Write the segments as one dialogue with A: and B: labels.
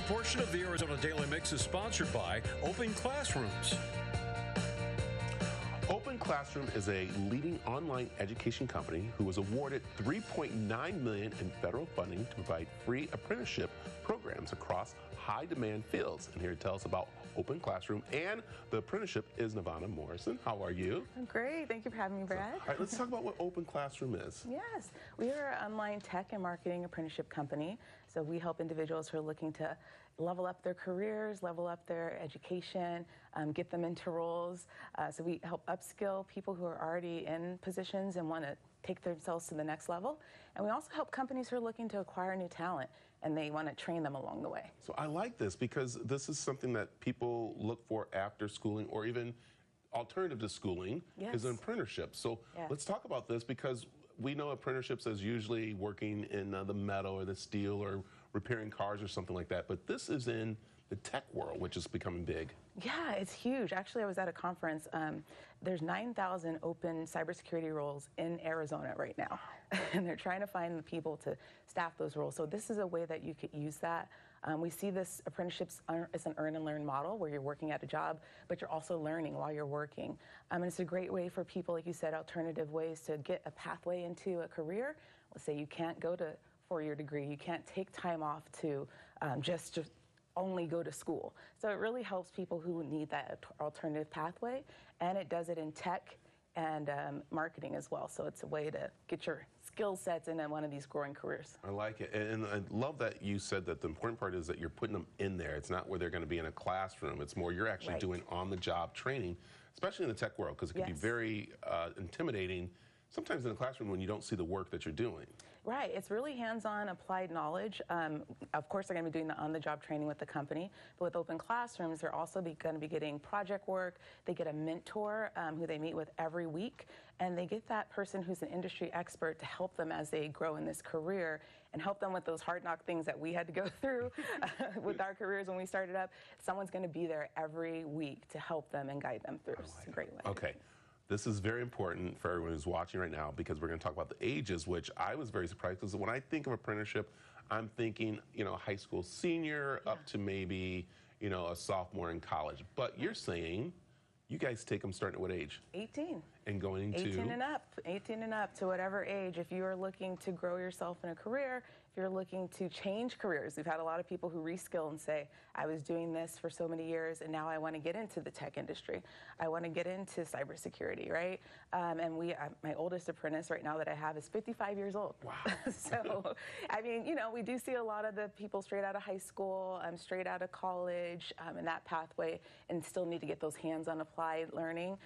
A: portion of the Arizona Daily Mix is sponsored by OpenClassrooms.
B: OpenClassroom is a leading online education company who was awarded $3.9 million in federal funding to provide free apprenticeship programs across high-demand fields. And here to tell us about OpenClassroom and the apprenticeship is Navonna Morrison. How are you?
C: I'm great. Thank you for having me, Brad.
B: All right, let's talk about what OpenClassroom is.
C: Yes, we are an online tech and marketing apprenticeship company. So we help individuals who are looking to level up their careers, level up their education, get them into roles. So we help upskill people who are already in positions and want to take themselves to the next level. And we also help companies who are looking to acquire new talent and they want to train them along the way.
B: So I like this because this is something that people look for after schooling or even alternative to schooling is an apprenticeship. So let's talk about this because we know apprenticeships as usually working in the metal or the steel or repairing cars or something like that. But this is in the tech world, which is becoming big.
C: Yeah, it's huge. Actually, I was at a conference. There's 9,000 open cybersecurity roles in Arizona right now. And they're trying to find the people to staff those roles. So this is a way that you could use that. We see this apprenticeships as an earn and learn model where you're working at a job, but you're also learning while you're working. And it's a great way for people, like you said, alternative ways to get a pathway into a career. Let's say you can't go to four-year degree. You can't take time off to just only go to school. So it really helps people who need that alternative pathway, and it does it in tech and marketing as well. So it's a way to get your skill sets in one of these growing careers.
B: I like it, and I love that you said that the important part is that you're putting them in there. It's not where they're going to be in a classroom. It's more you're actually doing on-the-job training, especially in the tech world, because it can be very intimidating sometimes in the classroom when you don't see the work that you're doing.
C: Right. It's really hands-on applied knowledge. Of course, they're going to be doing the on-the-job training with the company. But with OpenClassrooms, they're also going to be getting project work. They get a mentor who they meet with every week. And they get that person who's an industry expert to help them as they grow in this career and help them with those hard-knock things that we had to go through with our careers when we started up. Someone's going to be there every week to help them and guide them through. It's a great way.
B: Okay. This is very important for everyone who's watching right now because we're going to talk about the ages, which I was very surprised because when I think of apprenticeship, I'm thinking, high school senior up to maybe, a sophomore in college. But you're saying you guys take them starting at what age?
C: 18.
B: And going to?
C: 18 and up to whatever age. If you are looking to grow yourself in a career, if you're looking to change careers, we've had a lot of people who reskill and say, I was doing this for so many years and now I want to get into the tech industry. I want to get into cybersecurity, right? And my oldest apprentice right now that I have is 55 years old.
B: Wow.
C: So, I mean, we do see a lot of the people straight out of high school, straight out of college, in that pathway and still need to get those hands-on applied learning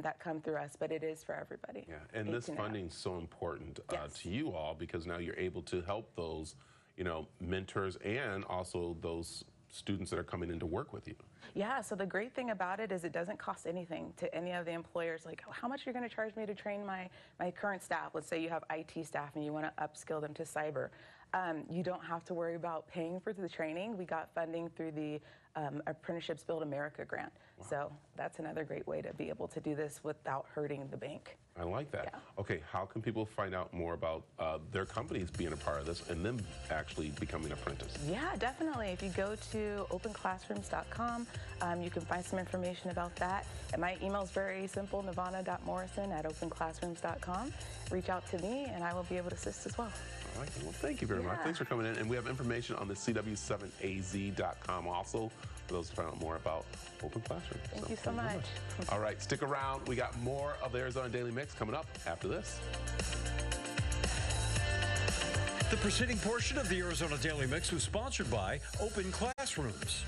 C: that come through us, but it is for everybody.
B: Yeah, and this funding is so important to you all because now you're able to help those, mentors and also those students that are coming in to work with you.
C: Yeah, so the great thing about it is it doesn't cost anything to any of the employers. Like, how much are you going to charge me to train my current staff? Let's say you have IT staff and you want to upskill them to cyber. You don't have to worry about paying for the training. We got funding through the Apprenticeships Build America grant. Wow. So that's another great way to be able to do this without hurting the bank.
B: I like that.
C: Yeah.
B: Okay, how can people find out more about their companies being a part of this and them actually becoming an apprentice?
C: Yeah, definitely. If you go to openclassrooms.com, you can find some information about that. And my email is very simple, navonna.morrison@openclassrooms.com. Reach out to me and I will be able to assist as well.
B: All right. Well, thank you very much. Thanks for coming in. And we have information on the cw7az.com also for those to find out more about OpenClassrooms.
C: Thank you so much.
B: All right, stick around. We got more of the Arizona Daily Mix coming up after this.
A: The preceding portion of the Arizona Daily Mix was sponsored by OpenClassrooms.